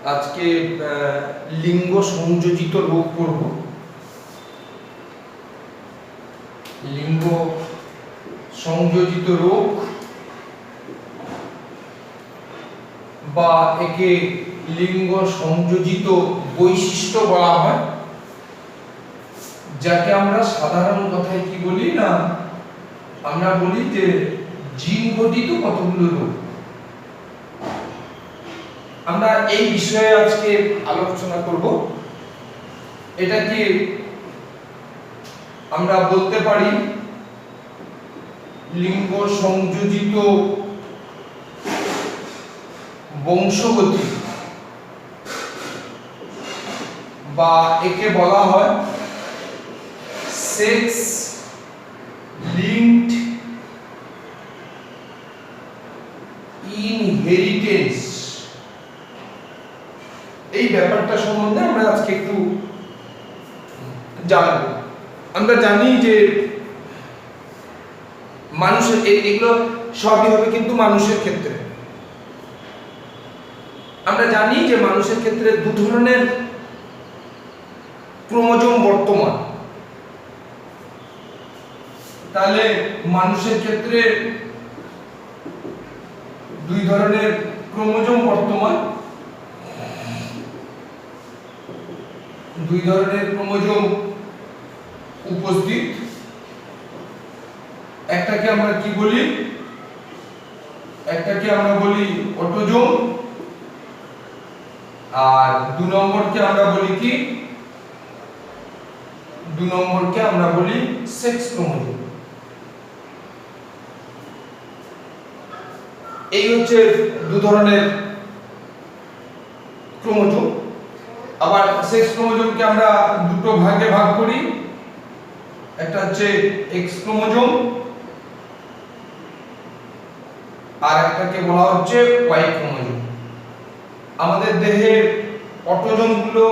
আজকে লিঙ্গ সংযোজিত রোগ পড়ব। লিঙ্গ সংযোজিত রোগ বা একে লিঙ্গ সংযোজিত বৈশিষ্ট্য বলা হয়, যাকে আমরা সাধারণ কথায় কি বলি না, আমরা বলি যে জিন ঘটিত কতগুলো রোগ। আমরা এই বিষয়ে আজকে আলোচনা করব। এটাকে আমরা বলতে পারি লিঙ্গ সংযোজিত বংশগতি, বা একে বলা হয় সেক্স লিঙ্কড ইনহেরিটেন্স। এই ব্যাপারটা সম্বন্ধে আমরা আজকে একটু জানব। আমরা জানি যে মানুষের এগুলো সবই হবে কিন্তু মানুষের ক্ষেত্রে। আমরা জানি যে মানুষের ক্ষেত্রে দু ধরনের ক্রোমোজোম বর্তমান। তাহলে মানুষের ক্ষেত্রে দুই ধরনের ক্রোমোজোম বর্তমান, দুই ধরনের ক্রোমোজোম উপস্থিত। একটাকে আমরা কি বলি? একটাকে আমরা বলি অটোজোম, আর দু নম্বরকে আমরা বলি কি? দু নম্বরকে আমরা বলি সেক্স ক্রোমোজোম। এই হচ্ছে দু ধরনের ক্রোমোজোম। আবার সেক্স ক্রোমোজোমকে আমরা দুটো ভাগে ভাগ করি। একটা হচ্ছে এক্স ক্রোমোজোম, আর একটাকে বলা হচ্ছে ওয়াই ক্রোমোজোম। আমাদের দেহে অটোজোমগুলো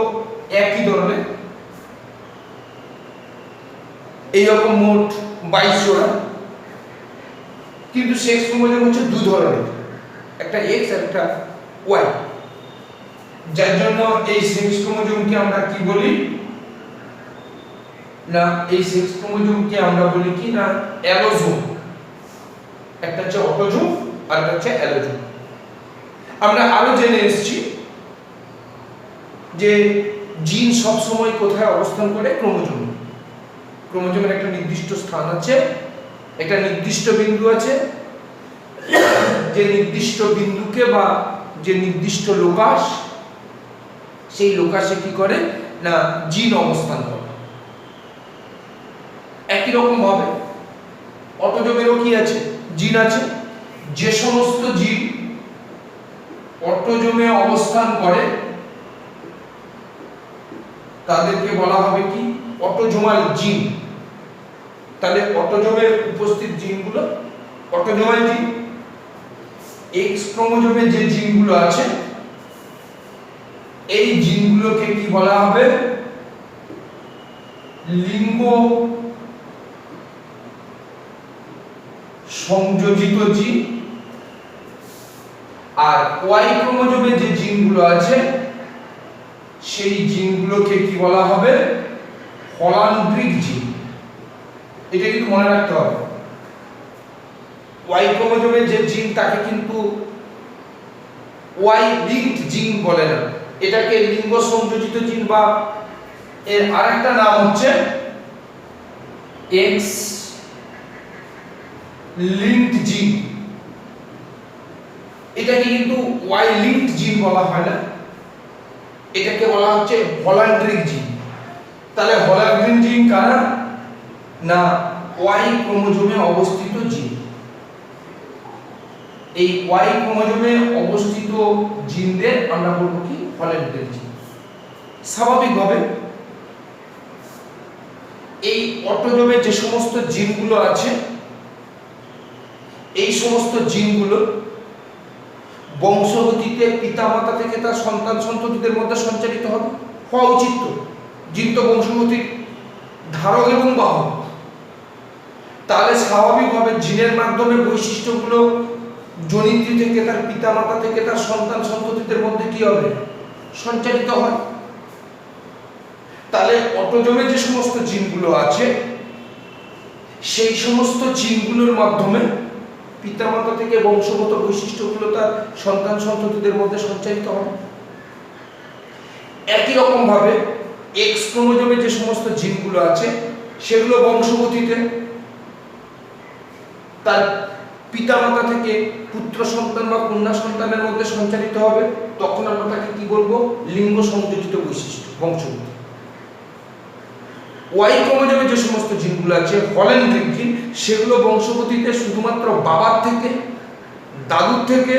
একই ধরনের, এইরকম মোট 22 জোড়া, কিন্তু সেক্স ক্রোমোজোম হচ্ছে দুই ধরনের, একটা এক্স আর একটা ওয়াই। যার জন্য এই সেক্স ক্রোমোজোমকে আমরা কি বলি না, এই সেক্স ক্রোমোজোমকে আমরা বলি কি না, অ্যালোজোম। একটা হচ্ছে অটোজোম আর একটা হচ্ছে অ্যালোজোম। আমরা আরো জেনে এসেছি যে জিন সব সময় কোথায় অবস্থান করে? ক্রোমোজোম। ক্রোমোজোমের একটা নির্দিষ্ট স্থান আছে, একটা নির্দিষ্ট বিন্দু আছে, যে নির্দিষ্ট বিন্দুকে বা যে নির্দিষ্ট লোকাস, সেই লোকাসে কি করে না জিন অবস্থান করে। একই রকম ভাবে অটোজোমেরও কি আছে? জিন আছে। যে সমস্ত জিন অটোজোমে অবস্থান করে তাদেরকে বলা হবে কি? অটোজোমাল জিন। তাহলে অটোজোমে উপস্থিত জিনগুলো অটোজোমাল জিন। এক্স ক্রোমোজোমে যে জিনগুলো আছে এই জিনগুলোকে কি বলা হবে? লিঙ্গ সংযোজিত জিন। আর ওয়াই ক্রোমোজোমে যে জিনগুলো আছে সেই জিনগুলোকে কি বলা হবে? হলান্ড্রিক জিন। এটা কিন্তু মনে রাখতে হবে। ওয়াই ক্রোমোজোমে যে জিন তাকে কিন্তু ওয়াই লিঙ্কড জিন বলে না, এটাকে লিঙ্গ সংযোজিত জিন, বা এর আরেকটা নাম হচ্ছে এক্স লিঙ্কড জিন। এটাকে কিন্তু ওয়াই লিঙ্কড জিন বলা হয় না, এটাকে বলা হচ্ছে হলান্ড্রিক জিন। তাহলে হলান্ড্রিক জিন কারা না? ওয়াই ক্রোমোজোমে অবস্থিত জিন। এই ওয়াই ক্রোমোজোমে অবস্থিত জিনদের আমরা বলবো কি? হলান্ড্রিক জিন। স্বাভাবিকভাবে এই অটোজোমে যে সমস্ত জিনগুলো আছে এই সমস্ত জিনগুলো বংশগতিতে পিতামাতা থেকে তার সন্তান সন্ততিদের মধ্যে সঞ্চারিত হবে, হওয়া উচিত। তো জিন তো বংশগতির ধারক এবং বাহক। তাহলে স্বাভাবিকভাবে জিনের মাধ্যমে বৈশিষ্ট্যগুলো জনিত্রী থেকে তার পিতামাতা থেকে তার সন্তান সন্ততিদের মধ্যে কি হবে? সঞ্চারিত হয়। তাহলে অটোজোমে যে সমস্ত জিনগুলো আছে সেই সমস্ত জিনগুলোর মাধ্যমে পিতামাতা থেকে বংশগত বৈশিষ্ট্যগুলো তার সন্তান সন্ততিদের মধ্যে সঞ্চারিত হয়। একই রকম ভাবে এক্স ক্রোমোজোমে যে সমস্ত জিনগুলো আছে সেগুলো বংশগতিতে তার পিতামাতা থেকে পুত্র সন্তান বা কন্যা সন্তানের মধ্যে সঞ্চারিত হবে। তখন আমরা তাকে কি বলবো? লিঙ্গ সংযোজিত বৈশিষ্ট্য, বংশগতি। ওয়াই ক্রোমোজোমে যে সমস্ত জিনগুলো আছে হল্যান্ড্রিক জিন, সেগুলো বংশগতিতে শুধুমাত্র বাবার থেকে, দাদুর থেকে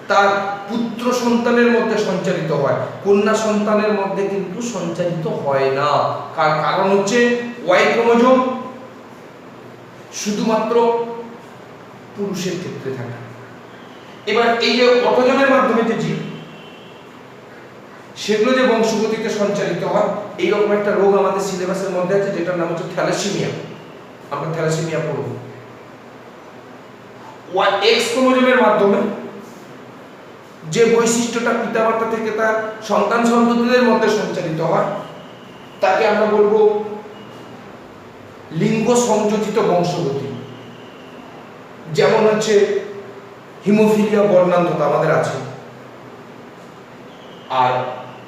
তার পুত্র সন্তানের মধ্যে সঞ্চারিত হয়, কন্যা সন্তানের মধ্যে কিন্তু সঞ্চারিত হয় না। কারণ হচ্ছে ওয়াই ক্রোমোজোম শুধুমাত্র পুরুষের ক্ষেত্রে থাকে। এবার এই যে অটোজোমের মাধ্যমে যে জিন, সেগুলো যে বংশগতিতে সঞ্চারিত হয়, এইরকম একটা রোগ আমাদের সিলেবাসের মধ্যে আছে যেটার নাম হচ্ছে থ্যালাসেমিয়া। আমরা থ্যালাসেমিয়া পড়ব। এক্স ক্রোমোজোমের মাধ্যমে যে বৈশিষ্ট্যটা পিতামাতা থেকে তার সন্তান সন্ততিদের মধ্যে সঞ্চারিত হয় তাকে আমরা বলবো লিঙ্গ সংযোজিত বংশগতি। যেমন হচ্ছে হিমোফিলিয়া, বর্ণান্ধতা আমাদের আছে। আর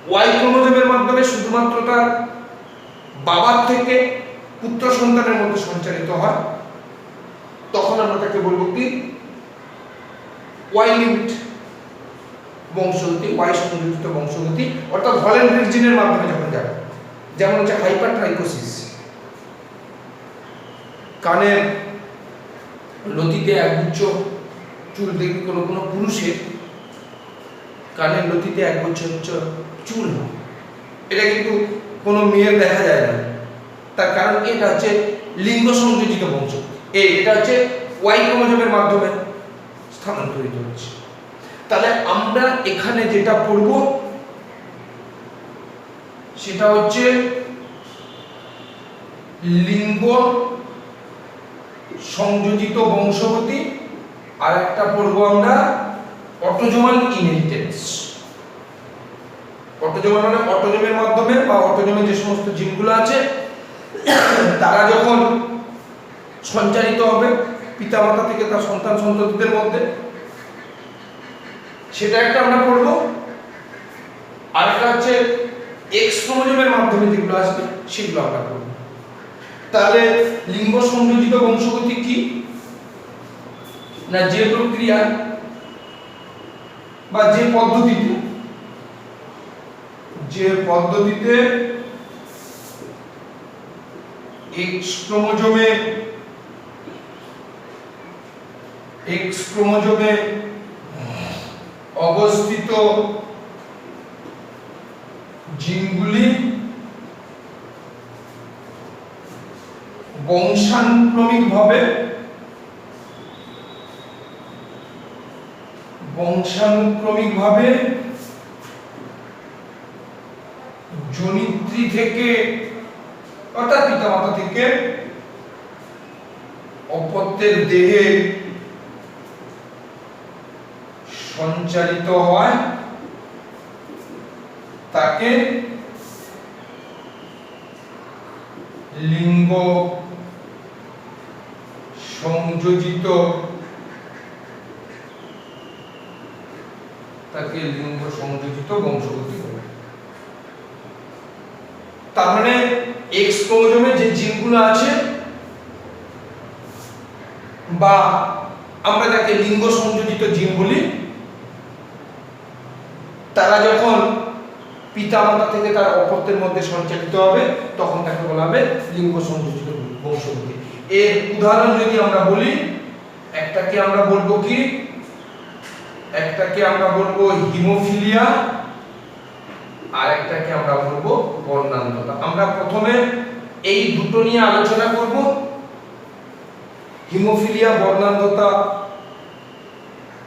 ওয়াই ক্রোমোজোমের মাধ্যমে শুধুমাত্র তার বাবার থেকে পুত্র সন্তানের মধ্যে সঞ্চারিত হয়, তখন আমরা তাকে বলবো কি? ওয়াই লিঙ্কড বংশগতি, ওয়াই সংযোজিত বংশগতি, অর্থাৎ হল্যান্ড্রিক জিনের মাধ্যমে যখন যাবে। যেমন হচ্ছে হাইপারট্রাইকোসিস, কানের লতিতে একগুচ্ছ চুল, দেখবি কোনো কোনো পুরুষের কানের লতিতে একগুচ্ছ চুল হয়, এটা কিন্তু কোনো মেয়ের দেখা যায় না। তার কারণ কি? এটা হচ্ছে লিঙ্গ সংযোজিত বংশগতি। এটা হচ্ছে ওয়াই ক্রোমোজোমের মাধ্যমে স্থানান্তরিত হচ্ছে। তাহলে আমরা এখানে যেটা পড়ব সেটা হচ্ছে লিঙ্গ সংযোজিত বংশগতি, আর একটা পড়বো আমরা অটোজোমাল ইনহেরিটেন্স। অটোজোমাল মানে অটোজোমের মাধ্যমে বা অটোজোমে যে সমস্ত জিনগুলো আছে তারা যখন সঞ্চারিত হবে পিতামাতা থেকে তার সন্তান সন্ততিদের মধ্যে, সেটা একটা আমরা পড়বো। আর একটা হচ্ছে এক্স ক্রোমোজোমের মাধ্যমে যেগুলো আসবে সেগুলো আমরা পড়বো। তাহলে লিঙ্গ সংযোজিত বংশগতি কি না? যে প্রক্রিয়া বা যে পদ্ধতিতে এক্স ক্রোমোজোমে অবস্থিত জিনগুলি বংশানুক্রমিকভাবে জনিত্রী থেকে অর্থাৎ পিতামাতা থেকে অপত্যের দেহে সঞ্চারিত হয়, তাকে লিঙ্গ সংযোজিত বংশগতি বলে। তার মানে এক্স ক্রোমোজোমে যে জিনগুলো আছে বা আমরা যাকে লিঙ্গ সংযোজিত জিন বলি, তারা যখন পিতামাতা থেকে তার অপত্যের মধ্যে সঞ্চারিত হবে তখন তাকে বলা হবে লিঙ্গ সংযোজিত বংশগতি। এর উদাহরণ যদি আমরা বলি, একটাকে আমরা বলবো কি? একটাকে আমরা বলবো হিমোফিলিয়া, আর একটাকে আমরা বলবো বর্ণান্ধতা। আমরা প্রথমে এই দুটো নিয়ে আলোচনা করব। হিমোফিলিয়া, বর্ণান্ধতা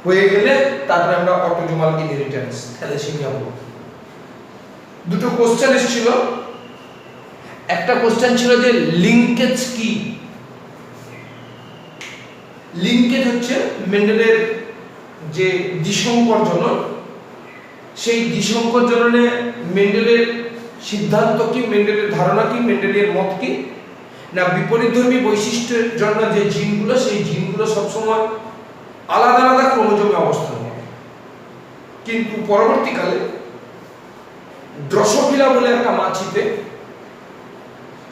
হয়ে গেলে তারপরে আমরা অটোজোমাল ইনহেরিটেন্স, থ্যালাসেমিয়া বলব। দুটো কোশ্চেন এসেছিল। একটা কোশ্চেন ছিল যে লিঙ্কেজ কি? লিঙ্কেজ হচ্ছে মেন্ডেলের যে দ্বিসংকর জনন, সেই দ্বিসংকর জননে মেন্ডেলের সিদ্ধান্ত কি, মেন্ডেলের ধারণা কি, মেন্ডেলের মত কি, না বিপরীতধর্মী বৈশিষ্ট্যের জন্য যে জিনগুলো, সেই জিনগুলো সবসময় আলাদা আলাদা ক্রোমোজোমে অবস্থান করে। কিন্তু পরবর্তীকালে ড্রসোফিলা বলে একটা মাছিতে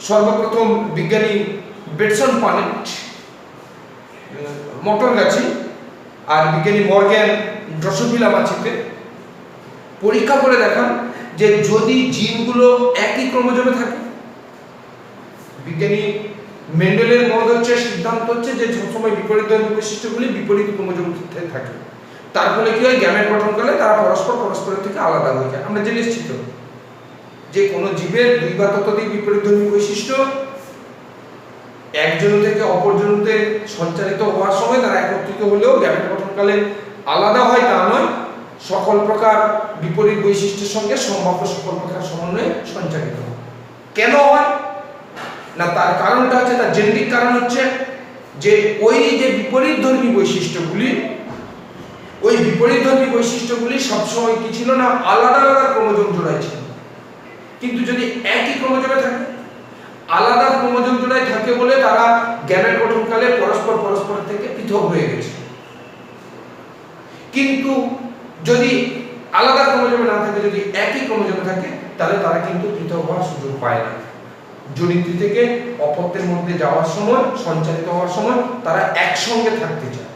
সর্বপ্রথম বিজ্ঞানী বেটসন পানেট মটর গাছি আর বিজ্ঞানী মর্গ্যান ড্রসোফিলা মাছিতে পরীক্ষা করে দেখান যে যদি জিনগুলো একই ক্রোমোজোমে থাকে, বিজ্ঞানী মেন্ডেলের মত হচ্ছে, সিদ্ধান্ত হচ্ছে যে সবসময় বিপরীতধর্মী বৈশিষ্ট্যগুলি বিপরীত ক্রোমোজোমে থাকে, তার ফলে কি হয়, গ্যামেট গঠনকালে তারা পরস্পরের থেকে আলাদা হয়ে যায়। আমরা জেনে এসেছি তো যে কোনো জীবের দুই বা ততোধিক বিপরীতধর্মী বৈশিষ্ট্য একজন থেকে অপরজনতে সঞ্চারিত হওয়ার সময় তারা একত্রিত হলেও গ্যামেট গঠনকালে আলাদা হয় তা নয়, সকল প্রকার বিপরীত বৈশিষ্ট্যের সঙ্গে সম্ভাব্য সকল প্রকার সমন্বয়ে সঞ্চারিত হয়। কেন হয় না, তার কারণটা হচ্ছে, তার জেনেটিক কারণ হচ্ছে যে ওই যে বিপরীতধর্মী বৈশিষ্ট্যগুলি, ওই বিপরীতধর্মী বৈশিষ্ট্যগুলি সবসময় কি ছিল না, আলাদা আলাদা ক্রোমোজোম জোড়ায় ছিল। কিন্তু যদি একই ক্রোমোজোমে থাকে, আলাদা ক্রোমোজোম জোড়ায় থাকে বলে তারা গ্যামেট গঠনকালে পরস্পর থেকে পৃথক হয়ে গেছে। কিন্তু যদি আলাদা ক্রোমোজোমে না থাকে, যদি একই ক্রোমোজোমে থাকে, তাহলে তারা কিন্তু পৃথক হওয়ার সুযোগ পায় না। জনিত্রী থেকে অপত্যের মধ্যে যাওয়ার সময়, সঞ্চারিত হওয়ার সময় তারা একসঙ্গে থাকতে চায়।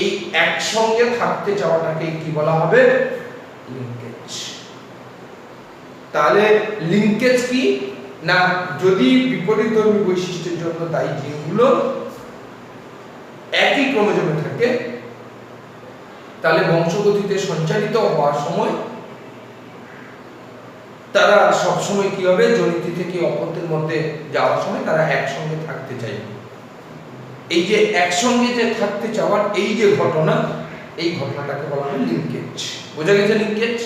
এই একসঙ্গে থাকতে চাওয়াটাকে কি বলা হবে, লিঙ্কেজ। তাহলে লিঙ্কেজ কি না, যদি বিপরীতধর্মী বৈশিষ্ট্যের জন্য দায়ী জিনগুলো একই ক্রোমোজোমে থাকে, তাহলে বংশগতিতে সঞ্চারিত হওয়ার সময় তারা সবসময় কি হবে, জনিত্রী থেকে অপত্যের মধ্যে যাওয়ার সময় তারা একসঙ্গে থাকতে চাইবে। এই যে একসঙ্গে যে থাকতে চাওয়ার এই যে ঘটনা, এই ঘটনাটাকে বলা হয় লিঙ্কেজ। বোঝা গেছে লিঙ্কেজ?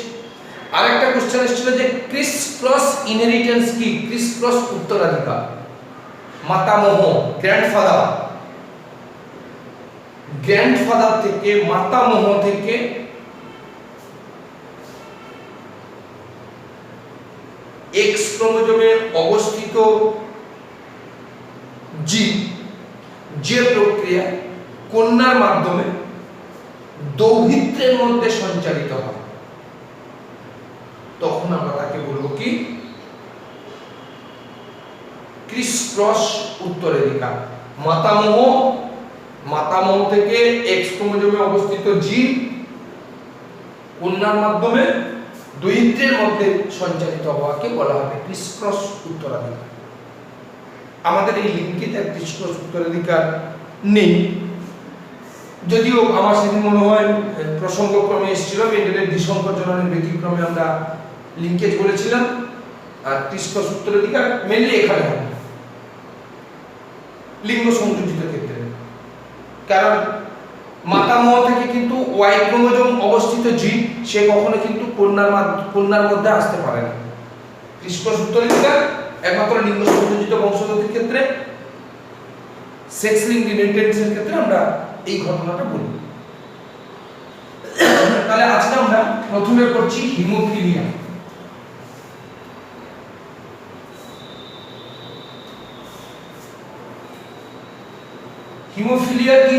আরেকটা কোশ্চেন এসেছিল যে ক্রিস ক্রস ইনহেরিটেন্স কি, ক্রিস ক্রস উত্তরাধিকার, মাতামহ গ্র্যান্ডফাদার থেকে, মাতামহ থেকে এক্স ক্রোমোজোমে অবস্থিত জিন যে প্রক্রিয়া কন্যার মাধ্যমে দৌহিত্রের মধ্যে সঞ্চারিত হয়, তখন আমরা তাকে বলবো কি, ক্রিস ক্রস উত্তরাধিকার। মাতামহ থেকে এক্স ক্রোমোজোমে অবস্থিত জিন কন্যার মাধ্যমে দৌহিত্রের মধ্যে সঞ্চারিত হওয়াকে বলা হবে ক্রিস ক্রস উত্তরাধিকার। আমাদের এই লিঙ্কিতে ক্রিস ক্রস উত্তরাধিকার নেই, যদিও আমার সেদিন মনে হয় প্রসঙ্গক্রমে এসেছিল, মেন্ডেলের দ্বিসংকর জননের ব্যতিক্রমে আমরা লিঙ্কেজ বলেছিলাম, আর ক্রিস ক্রস উত্তরাধিকার মেনলি এখানে হবে লিঙ্গ সংযোজিত ক্ষেত্রে। কারণ মাতামহ থেকে কিন্তু ওয়াই ক্রোমোজোম অবস্থিত জিন সে কখনো কিন্তু কন্যার মধ্যে আসতে পারে না। ক্রিস ক্রস উত্তরাধিকার একমাত্র লিঙ্গ সংযোজিত বংশগতির ক্ষেত্রে, সেক্স লিঙ্ক ইনহেরিটেন্সের ক্ষেত্রে আমরা এই ঘটনাটা বলি। তাহলে আজকে আমরা প্রথমে করছি হিমোফিলিয়া। হিমোফিলিয়া কি?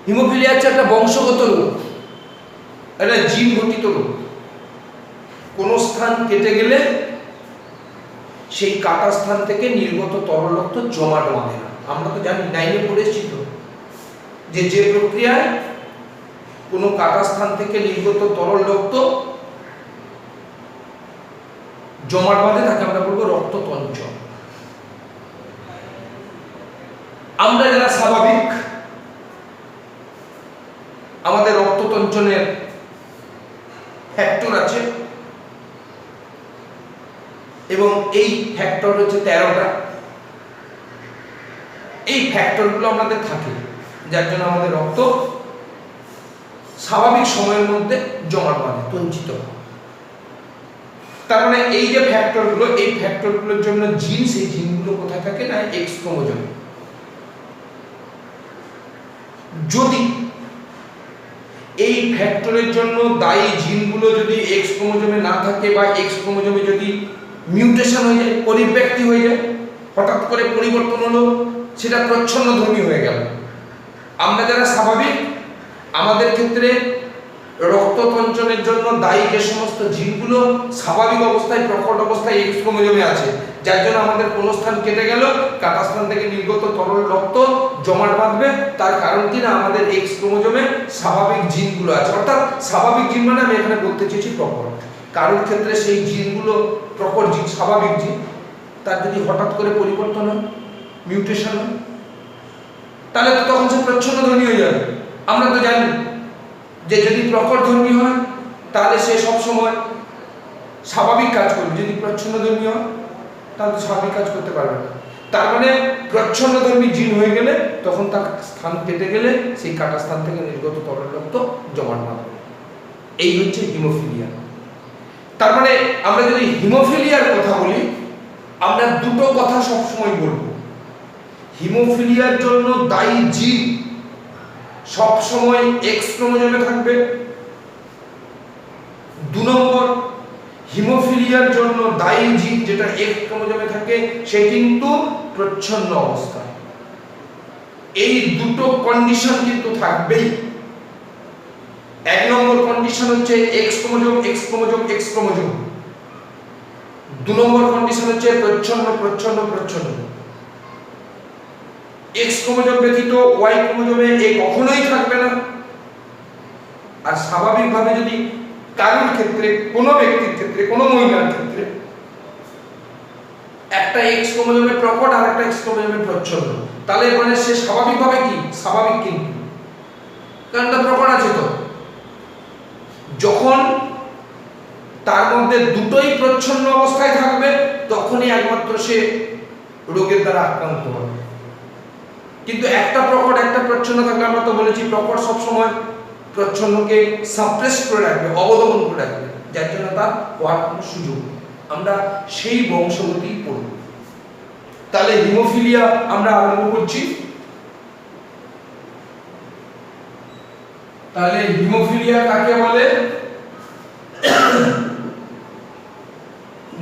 হিমোফিলিয়া হচ্ছে একটা বংশগত রোগ, একটা জিন ঘটিত রোগ। কোন স্থান কেটে গেলে সেই কাটা স্থান থেকে নির্গত তরল রক্ত জমাট বাঁধে না। আমরা তো জানি, নাইনে পড়েছি তো, যে প্রক্রিয়ায় কোনো কাটা স্থান থেকে নির্গত তরল রক্ত জমাট বাঁধে তাকে আমরা বলবো রক্ততঞ্চন। আমরা যারা স্বাভাবিক, আমাদের রক্ততঞ্চনের ফ্যাক্টর আছে এবং এই ফ্যাক্টর হচ্ছে 13টা। এই ফ্যাক্টরগুলো আমাদের থাকে, যার জন্য আমাদের রক্ত স্বাভাবিক সময়ের মধ্যে জমাট বাঁধে, তঞ্চিত হয়। তার মানে এই যে ফ্যাক্টরগুলো, এই ফ্যাক্টরগুলোর জন্য জিন, সেই জিনগুলো কোথায় থাকে না এক্স ক্রোমোজোমে। যদি ফ্যাক্টরের জন্য দায়ী জিনগুলো যদি এক্স ক্রোমোজোমে না থাকে বা এক্স ক্রোমোজোমে যদি মিউটেশন হয়ে যায়, পরিব্যক্তি হয়ে যায়, হঠাৎ করে পরিবর্তন হলো, সেটা প্রচ্ছন্নধর্মী হয়ে গেল। আমরা যারা স্বাভাবিক, আমাদের ক্ষেত্রে রক্ততঞ্চনের জন্য দায়ী যে সমস্ত জিনগুলো স্বাভাবিক অবস্থায় প্রকট অবস্থায় এক্স ক্রোমোজোমে আছে, যার জন্য আমাদের কোন স্থান কেটে গেল, কাটা স্থান থেকে নির্গত তরল রক্ত জমাট বাঁধবে, তার কারণ কি না আমাদের এক্স ক্রোমোজোমে স্বাভাবিক জিনগুলো আছে। অর্থাৎ স্বাভাবিক জিন মানে আমি এখানে বলতে চেয়েছি প্রকট। কারোর ক্ষেত্রে সেই জিনগুলো প্রকট জিন, স্বাভাবিক জিন, তার যদি হঠাৎ করে পরিবর্তন হয়, মিউটেশন হয়, তাহলে তো তখন সে প্রচ্ছন্নধর্মী হয়ে যাবে। আমরা তো জানি যে যদি প্রকটধর্মী হয় তাহলে সে সব সময় স্বাভাবিক কাজ করবে, যদি প্রচ্ছন্নধর্মী হয় তাহলে স্বাভাবিক কাজ করতে পারবে না। তার মানে প্রচ্ছন্নধর্মী জিন হয়ে গেলে তখন তার স্থান কেটে গেলে সেই কাটা স্থান থেকে নির্গত তরল রক্ত জমাট বাঁধবে। এই হচ্ছে হিমোফিলিয়া। তার মানে আমরা যদি হিমোফিলিয়ার কথা বলি, আমরা দুটো কথা সবসময় বলবো। হিমোফিলিয়ার জন্য দায়ী জিন সব সময় এক্স ক্রোমোজোমে থাকবে। 2 নম্বর, হিমোফিলিয়ার জন্য দায়ী জিন যেটা এক্স ক্রোমোজোমে থাকে সে কিন্তু প্রচ্ছন্ন অবস্থা। এই দুটো কন্ডিশন কিন্তু থাকবেই। 1 নম্বর কন্ডিশন হচ্ছে x chromosome x chromosome x chromosome. 2 নম্বর কন্ডিশন হচ্ছে প্রচ্ছন্ন প্রচ্ছন্ন প্রচ্ছন্ন। এক্স ক্রোমোজোম ব্যতীত ওয়াই ক্রোমোজোমে এ কখনোই থাকবে না। আর স্বাভাবিকভাবে যদি কারোর ক্ষেত্রে, কোনো ব্যক্তির ক্ষেত্রে, কোনো মহিলার ক্ষেত্রে একটা এক্স ক্রোমোজোমে প্রকট আর একটা এক্স ক্রোমোজোমে প্রচ্ছন্ন, তাহলে মানে সে স্বাভাবিকভাবে কি স্বাভাবিক, কিন্তু কারণটা প্রকট আছে। তো যখন তার মধ্যে দুটোই প্রচ্ছন্ন অবস্থায় থাকবে তখনই একমাত্র সে রোগের দ্বারা আক্রান্ত হবে। কিন্তু একটা প্রকট একটা প্রচ্ছন্ন থাকলে, আমরা তো বলেছি প্রকট সবসময় প্রচ্ছন্নকে সাপ্রেস করে রাখবে, অবদমন করে রাখবে, যার জন্য তার হওয়ার কোনো সুযোগ নেই। আমরা সেই বংশগতি পড়ব। তাহলে হিমোফিলিয়া আমরা আরম্ভ করছি। তাহলে হিমোফিলিয়া কাকে বলে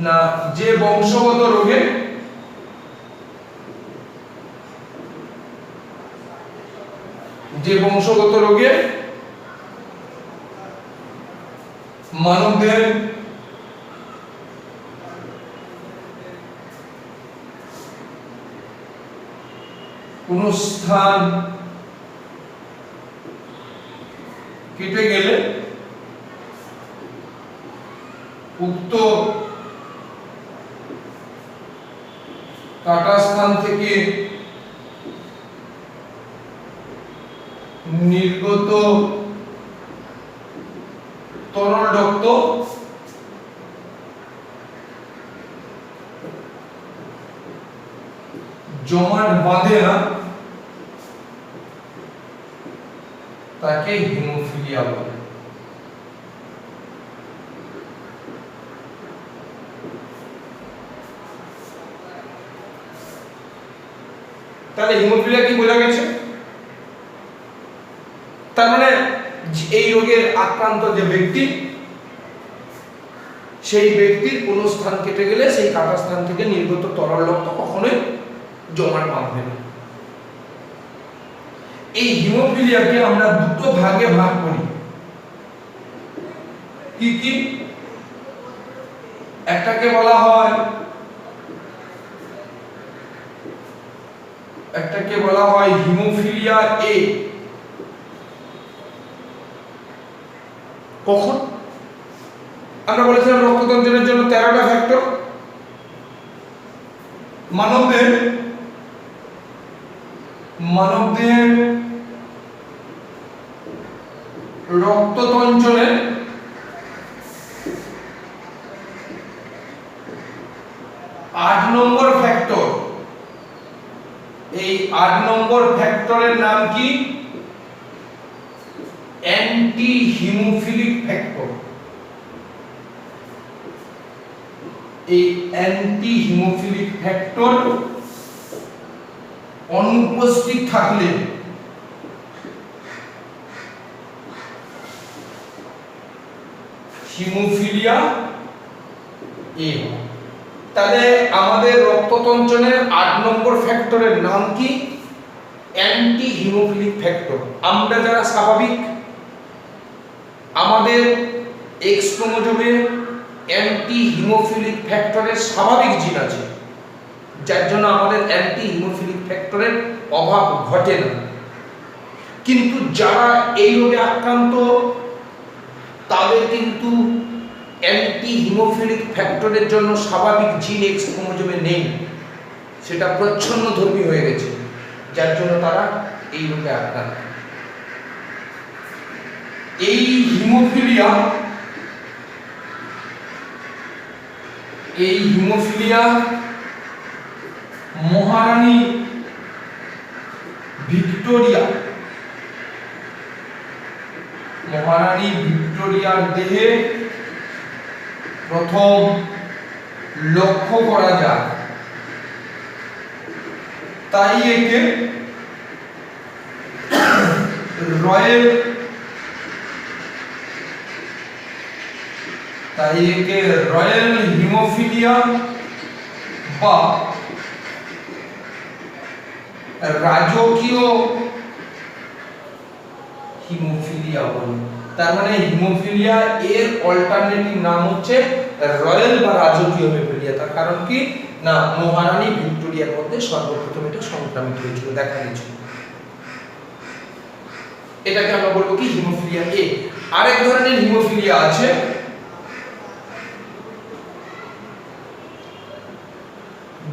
না, যে বংশগত রোগে মানবদেহের কোন স্থান কেটে গেলে উক্ত কাটা স্থান থেকে নির্গত তরল রক্ত জমাট বাঁধে না, তাকে হিমোফিলিয়া বলে। তাহলে হিমোফিলিয়া কি বোঝা গেছে? তার মানে এই রোগের আক্রান্ত যে ব্যক্তি, সেই ব্যক্তির কোন স্থান কেটে গেলে সেই কাটা স্থান থেকে নির্গত তরল রক্ত কখনোই জমাট বাঁধবে না। এই হিমোফিলিয়াকে আমরা দুটো ভাগে ভাগ করি। কি কি? একটাকে বলা হয় হিমোফিলিয়া এ। কখন? আমরা বলেছিলাম রক্ততঞ্চনের জন্য 13টা ফ্যাক্টর। মানবদেহের রক্ততঞ্চনে 8 নম্বর ফ্যাক্টর। এই 8 নম্বর ফ্যাক্টরের নাম কি? Anti haemophilic factor. এই অ্যান্টি হিমোফিলিক ফ্যাক্টর অনুপস্থিত থাকলে হিমোফিলিয়া এ। তাহলে আমাদের রক্ততঞ্চনের 8 নম্বর ফ্যাক্টরের নাম কি? Anti haemophilic factor. আমরা যারা স্বাভাবিক, আমাদের এক্স ক্রোমোজোমে অ্যান্টি হিমোফিলিক ফ্যাক্টরের স্বাভাবিক জিন আছে, যার জন্য আমাদের অ্যান্টি হিমোফিলিক ফ্যাক্টরের অভাব ঘটে না। কিন্তু যারা এই রোগে আক্রান্ত, তাদের কিন্তু অ্যান্টি হিমোফিলিক ফ্যাক্টরের জন্য স্বাভাবিক জিন এক্স ক্রোমোজোমে নেই, সেটা প্রচ্ছন্নধর্মী হয়ে গেছে, যার জন্য তারা এই রোগে আক্রান্ত। এই হিমোফিলিয়া মহারানী ভিক্টোরিয়ার দেহে প্রথম লক্ষ্য করা যায়। তাই একে রয়্যাল হিমোফিলিয়া বা রাজকীয় হিমোফিলিয়া বলে। তার মানে হিমোফিলিয়া এর অল্টারনেটিভ নাম হচ্ছে রয়্যাল বা রাজকীয় হিমোফিলিয়া। তার কারণ কি না, মহারানী ভিক্টোরিয়ার মধ্যে সর্বপ্রথম এটা সংক্রামিত হয়েছিল, দেখা গেছিল। এটাকে আমরা বলবো কি হিমোফিলিয়া এ। আরেক ধরনের হিমোফিলিয়া আছে,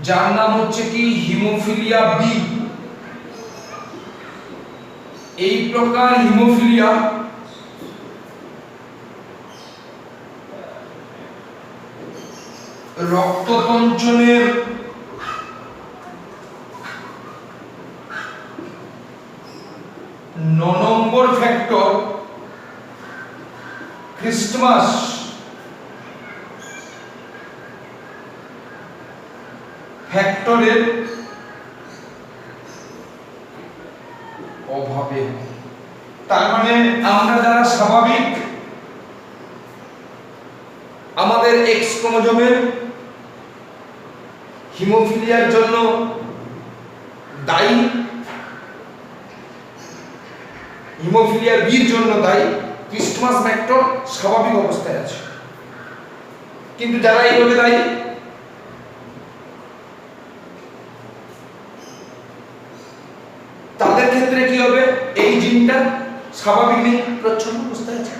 যার নাম হচ্ছে কি হিমোফিলিয়া বি। এই প্রকার হিমোফিলিয়া রক্ততঞ্চনের 9 নম্বর ফ্যাক্টর ক্রিস্টমাস ফ্যাক্টরের অভাবে। তার মানে আমরা যারা স্বাভাবিক, আমাদের এক্স ক্রোমোজোমের হিমোফিলিয়ার জন্য দায়ী, হিমোফিলিয়ার বির জন্য দায়ী ক্রিস্টমাস ফ্যাক্টর স্বাভাবিক অবস্থায় আছে। কিন্তু যারা এই রোগে দায়ী, তাদের ক্ষেত্রে কি হবে? এই জিনটা স্বাভাবিক নেই, প্রচ্ছন্ন অবস্থায় আছে।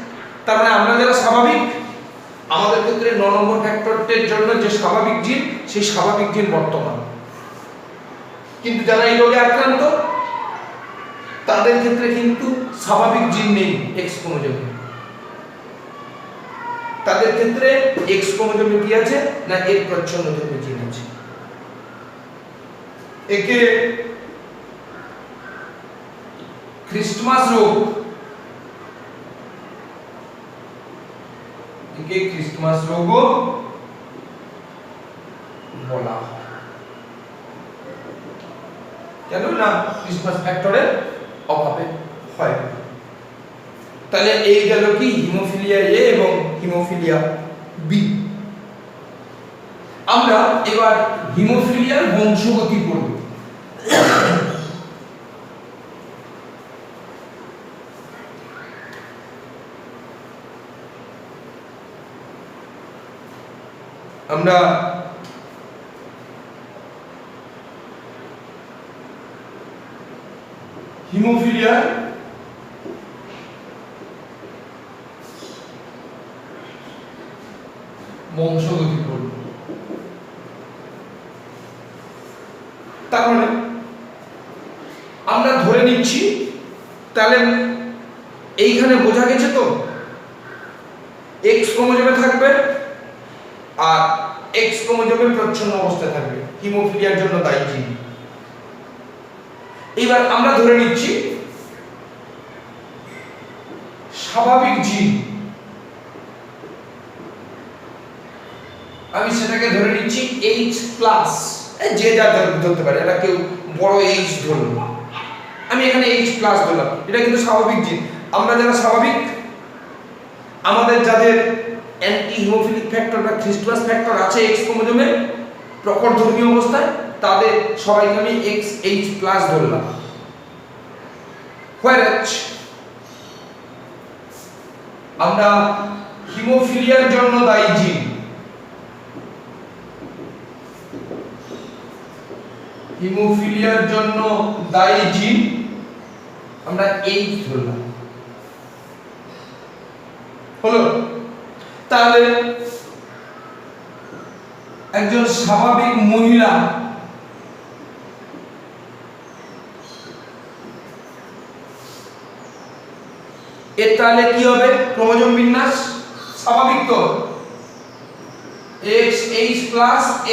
তার মানে আমরা যারা স্বাভাবিক, আমাদের ক্ষেত্রে 9 নম্বর ফ্যাক্টরের জন্য যে স্বাভাবিক জিন, সেই স্বাভাবিক জিন বর্তমান। কিন্তু যারা এই রোগে আক্রান্ত, তাদের ক্ষেত্রে কিন্তু স্বাভাবিক জিন নেই এক্স ক্রোমোজোমে। তাদের ক্ষেত্রে এক্স ক্রোমোজোমে কি আছে না, এর প্রচ্ছন্নধর্মী জিন আছে। একে ক্রিস্টমাস রোগ, ক্রিস্টমাস রোগও বলা হয়। কেন না, ক্রিস্টমাস ফ্যাক্টরের অভাবে হয়। তাহলে এই গেল কি হিমোফিলিয়া এ এবং হিমোফিলিয়া বি। আমরা এবার হিমোফিলিয়ার বংশগতি পড়ব। আমরা হিমোফিলিয়ার বংশগতি পড়ব। তার মানে আমরা ধরে নিচ্ছি, তাহলে এইখানে বোঝা গেছে তো, এক্স ক্রোমোজোমে থাকবে আর এক্স ক্রোমোজোমে প্রচ্ছন্ন অবস্থায় থাকবে হিমোফিলিয়ার জন্য দায়ী জিন। এবার আমরা ধরে নিচ্ছি স্বাভাবিক জিন, আমি সেটাকে ধরে নিচ্ছি H+, যে যা ধরতে পারে, এটা কেউ বড় H ধরল, আমি এখানে H+ ধরলাম, এটা কিন্তু স্বাভাবিক জিন। আমরা যারা স্বাভাবিক, আমাদের যাদের অ্যান্টি হিমোফিলিক ফ্যাক্টর বা খ্রিস্টমাস ফ্যাক্টর আছে এক্স ক্রোমোজোমে প্রকট ধর্মীয় অবস্থায়, তাদের সবাইকে আমি XH+ ধরলাম। whereas আমরা হিমোফিলিয়ার জন্য দায়ী জিন, হিমোফিলিয়ার জন্য দায়ী জিন আমরা H ধরলাম। হলো? তাহলে একজন স্বাভাবিক মহিলা এর তাহলে কি হবে? ক্রোমোজোম বিন্যাস স্বাভাবিক তো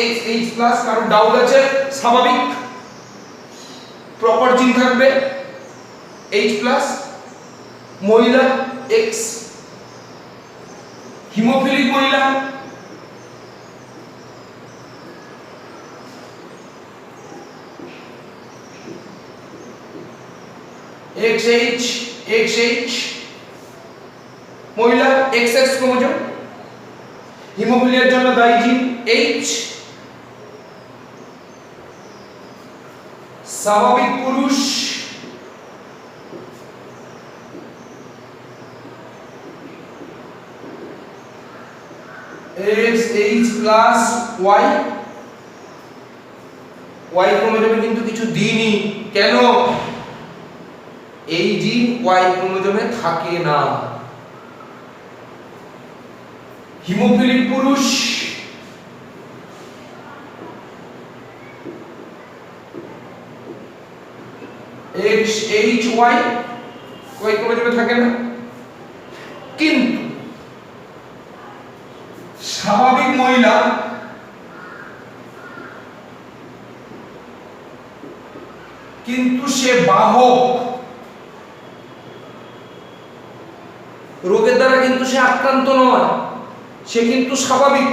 XH+, কারণ ডাউট আছে, স্বাভাবিক প্রপার জিন থাকবে H+, মহিলা X, হিমোফিলিক মহিলা XH, মহিলা XX ক্রোমোজোম, হিমোফিলিয়ার জন্য দায়ী জিন H, স্বাভাবিক পুরুষ XH+Y, Y ক্রোমোজোমে কিন্তু কিছু দিইনি, কেন? এই জিন Y ক্রোমোজোমে থাকে না। হিমোফিলিক পুরুষ XHY, Y ক্রোমোজোমে থাকে না, কিন্তু স্বাভাবিক মহিলা কিন্তু সে বাহক, রোগের দ্বারা কিন্তু সে আক্রান্ত নয়, সে কিন্তু স্বাভাবিক,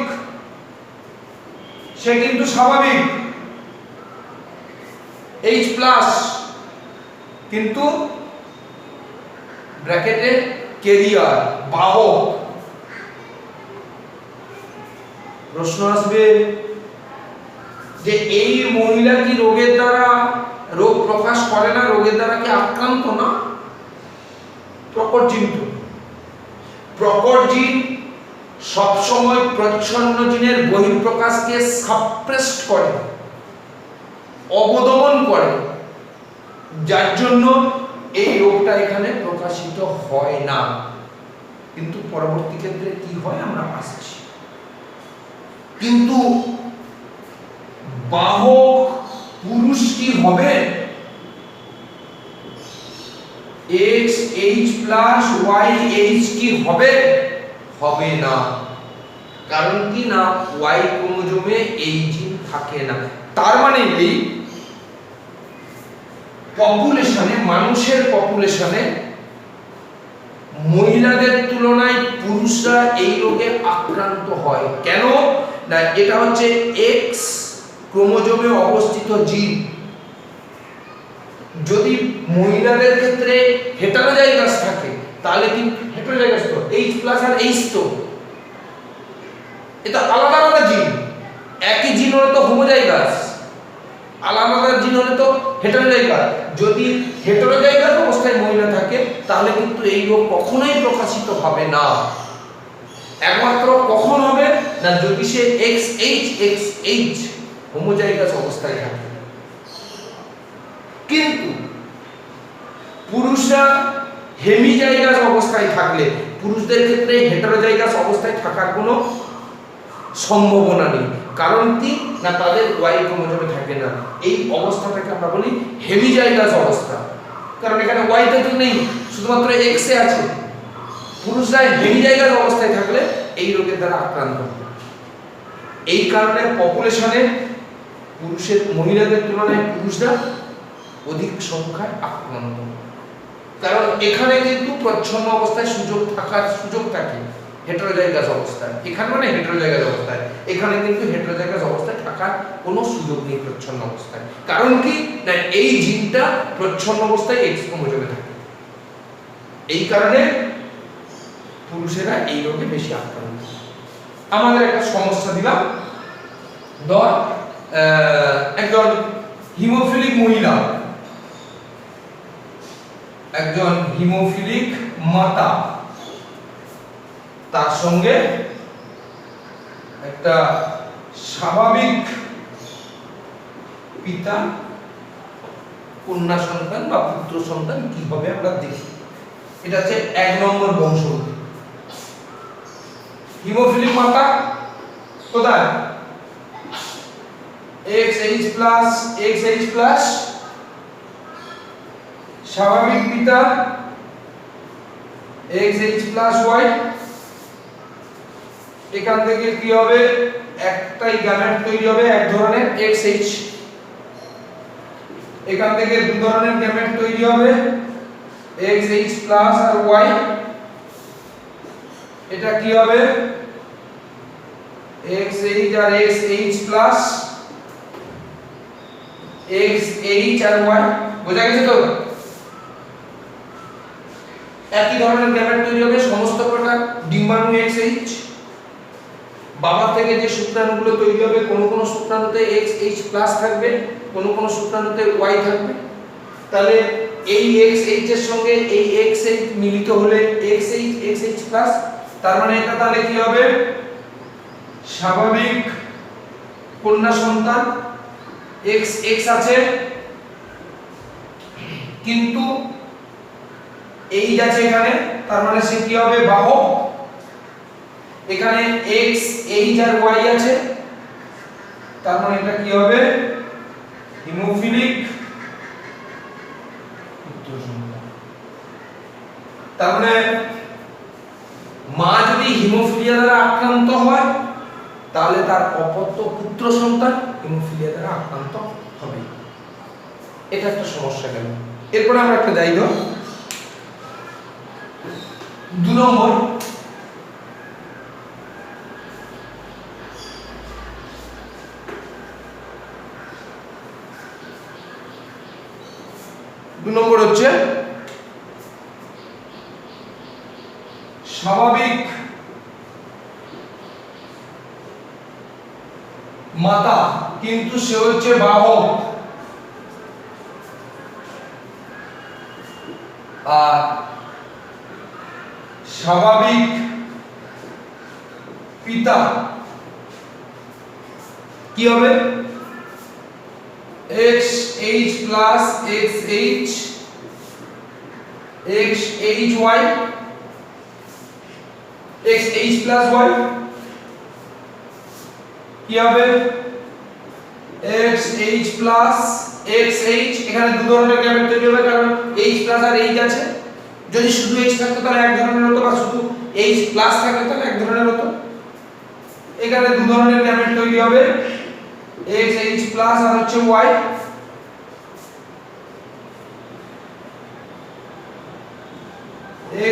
H+, কিন্তু ব্র্যাকেটে ক্যারিয়ার, বাহক। প্রশ্ন আসবে যে এই মহিলা কি রোগের দ্বারা রোগ প্রকাশ করে না, রোগের দ্বারা কি আক্রান্ত না? প্রকট জিন তো, প্রকট জিন সবসময় প্রচ্ছন্ন জিনের বহিঃপ্রকাশকে সাপ্রেসড করে, অবদমন করে, যার জন্য এই রোগটা এখানে প্রকাশিত হয় না। কিন্তু পরবর্তী ক্ষেত্রে কি হয় আমরা আসছি। কিন্তু বাহক পুরুষ কি হবে? XH+YH কি হবে? হবে না। কারণ কি না, Y ক্রোমোজোমে এই জিন থাকে না। তার মানে এই পপুলেশনে, মানুষের পপুলেশনে মহিলাদের তুলনায় পুরুষরা এই রোগে আক্রান্ত হয়। কেন না, এটা হচ্ছে X ক্রোমোজোমে অবস্থিত জিন। যদি মহিলাদের ক্ষেত্রে হেটারোজাইগাস থাকে, তাহলে কিন্তু হেটারোজাইগাস তো H+ আর H তো এটা আলাদা আলাদা জিন। একই জিন হলে তো হোমোজাইগাস, আলাদা আলাদা জিন হলে তো হেটারোজাইগাস। যদি হেটারোজাইগাস অবস্থায় মহিলা থাকে, তাহলে কিন্তু এই রোগ কখনোই প্রকাশিত হবে না। একমাত্র কখন হবে না, যদি সে XH হোমোজাইগাস অবস্থায় থাকে। কিন্তু পুরুষরা হেমিজাইগাস অবস্থায় থাকলে, পুরুষদের ক্ষেত্রে হেটারোজাইগাস অবস্থায় থাকার কোনো সম্ভাবনা নেই। কারণ কি না, তাদের Y ক্রোমোজোমে থাকে না। এই অবস্থাটাকে আমরা বলি হেমিজাইগাস অবস্থা, কারণ এখানে Y তে তো নেই, শুধুমাত্র X এ আছে। পুরুষরা হেমিজাইগাস অবস্থায় থাকলে এই রোগের দ্বারা আক্রান্ত হবে। এই কারণে পপুলেশনে পুরুষের, মহিলাদের তুলনায় পুরুষরা অধিক সংখ্যায় আক্রান্ত। কারণ এখানে কিন্তু প্রচ্ছন্ন অবস্থায় থাকার সুযোগ থাকে হেটারোজাইগাস অবস্থায়। এখানে মানে হেটারোজাইগাস অবস্থায়, এখানে কিন্তু হেটারোজাইগাস অবস্থায় থাকার কোনো সুযোগ নেই প্রচ্ছন্ন অবস্থায়। কারণ কি না, এই জিনটা প্রচ্ছন্ন অবস্থায় X ক্রোমোজোমে থাকে। এই কারণে পুরুষেরা এই রোগে বেশি আক্রান্ত। আমাদের একটা সমস্যা দিলাম, ধর একজন হিমোফিলিক মহিলা, একজন হিমোফিলিক মাতা, তার সঙ্গে একটা স্বাভাবিক পিতা, কন্যা সন্তান বা পুত্র সন্তান কি হবে আমরা দেখি। এটা হচ্ছে 1 নম্বর বংশগতি। হিমোফিলিক মাতা কোথায়? XH+, স্বাভাবিক পিতা XH+Y। এখান থেকে কি হবে? একটাই গ্যামেট তৈরি হবে এক ধরনের XH, এখান থেকে দুই ধরনের গ্যামেট তৈরি হবে XH+ আর Y। এটা কি হবে? XH আর XH+, XH আর Y। বোঝা গেছে তো? একই ধরনের গ্যামেট তৈরি হবে সমস্ত প্রকার ডিম্বাণু XH। বাবা থেকে যে শুক্রাণুগুলো তৈরি হবে, কোন কোন শুক্রাণুতে XH+ থাকবে, কোন কোন শুক্রাণুতে Y থাকবে। তাহলে এই XH এর সঙ্গে এই XH মিলিত হলে XH+, তার মানে এটা তাহলে কি হবে? স্বাভাবিক কন্যা সন্তান XX আছে, কিন্তু এই আছে এখানে, তার মানে সে কি হবে? বাহক। এখানে XH আর Y আছে, তার মানে এটা কি হবে? হিমোফিলিক পুত্র সন্তান। তার মানে মা যদি হিমোফিলিয়া দ্বারা আক্রান্ত হয়, তাহলে তার অপত্য পুত্র সন্তান হিমোফিলিয়া দ্বারা আক্রান্ত হবে। এটা একটা সমস্যা গেল। এরপরে আমরা একটা যাই, 2 নম্বর। হচ্ছে স্বাভাবিক মাতা, কিন্তু সে হচ্ছে বাহক। আর স্বাভাবিক পিতা কি হবে? XH+, XH, XHY, XH+Y কি হবে? XH+, XH। এখানে দু ধরনের গ্যামেট তৈরি হবে, কারণ H+ আর H আছে। যদি শুধু H থাকতো তাহলে এক ধরনের হতো, বা শুধু H+ থাকতো তাহলে এক ধরনের হতো। এখানে দু ধরনের গ্যামেট তৈরি হবে, XH+ আর হচ্ছে Y।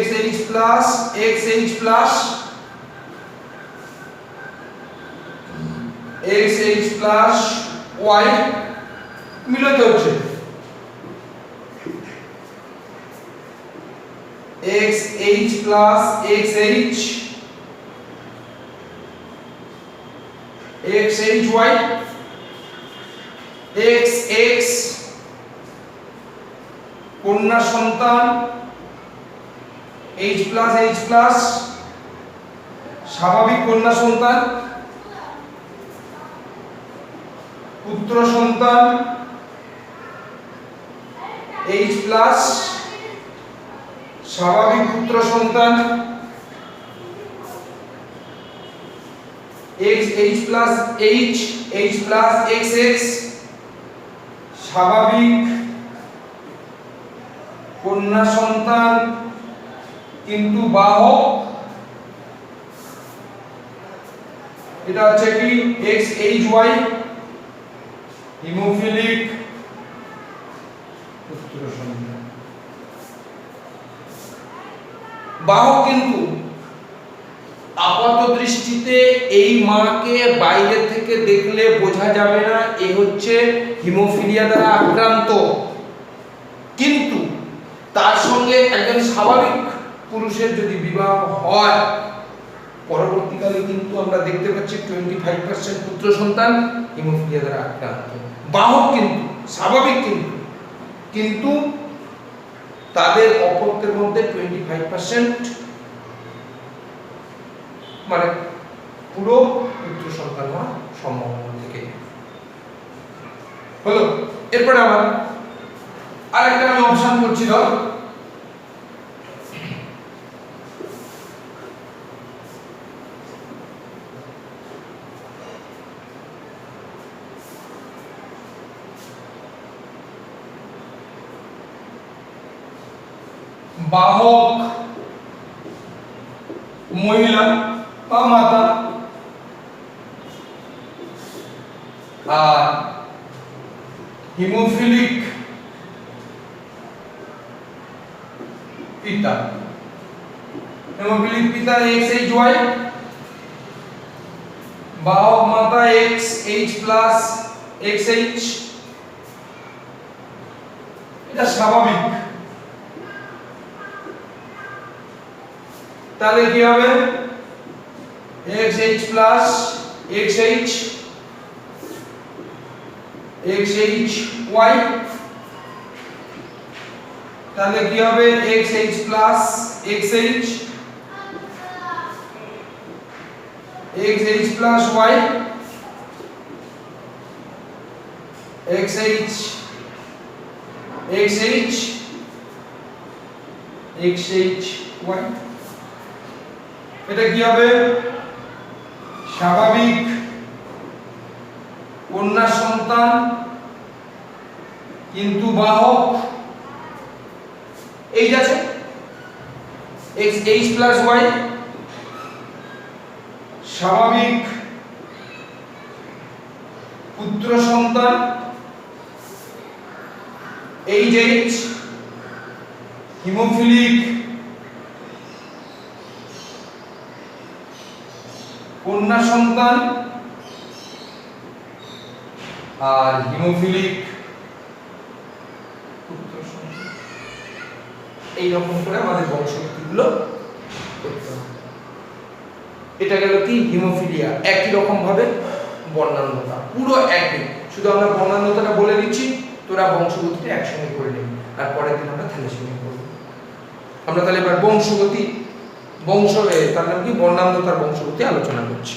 XH+, XH+, XH+Y মিলিত হচ্ছে XH+, XH, XHY, XX কন্যা সন্তান H+, H+, স্বাভাবিক কন্যা সন্তান, পুত্র সন্তান H+, স্বাভাবিক পুত্র সন্তান H+, XX, স্বাভাবিক কন্যা সন্তান কিন্তু বাহক। এটা হচ্ছে কি? XHY, হিমোফিলিক পুত্র সন্তান। বাহক, কিন্তু আপাত দৃষ্টিতে এই মাকে বাইরে থেকে দেখলে বোঝা যাবে না এ হচ্ছে হিমোফিলিয়া দ্বারা আক্রান্ত, কিন্তু তার সঙ্গে একজন স্বাভাবিক পুরুষের যদি বিবাহ হয় পরবর্তীকালে কিন্তু আমরা দেখতে পাচ্ছি 25% পুত্র সন্তান হিমোফিলিয়া দ্বারা আক্রান্ত। বাহক কিন্তু স্বাভাবিক, কিন্তু তাদের অপত্যের মধ্যে 25% মানে পুরো পুত্র সন্তান হওয়ার সম্ভাবনা থেকে হলো। এরপরে আবার আরেকটা আমি অপশন করছি, ধর বাহক মহিলা বা মাতা আর হিমোফিলিক পিতা, হিমোফিলিক পিতা XHY, বাহক মাতা XH প্লাস XH, এটা স্বাভাবিক। তাহলে কি হবে XH প্লাস XH XHY, তাহলে কি হবে XH plus XH XH plus Y XH XH XHY। এটা কি হবে স্বাভাবিক কন্যা সন্তান কিন্তু বাহক এই আছে XH প্লাস Y, স্বাভাবিক পুত্র সন্তান HH, হিমোফিলিক কন্যা সন্তান আর হিমোফিলিক পুত্র সন্তান। এইরকম করে আমাদের বংশগতিগুলো করতে হবে। এটা গেল কি হিমোফিলিয়া। একই রকম ভাবে বর্ণান্ধতা পুরো একই, শুধু আমরা বর্ণান্ধতাটা বলে দিচ্ছি, তোরা বংশগতিটা একসঙ্গে করে নিবি, আর পরের দিন আমরা থ্যালাসেমিয়া করব। আমরা তাহলে এবার বংশগতি তার নাম কি বর্ণান্ধতার বংশগতি আলোচনা করছি।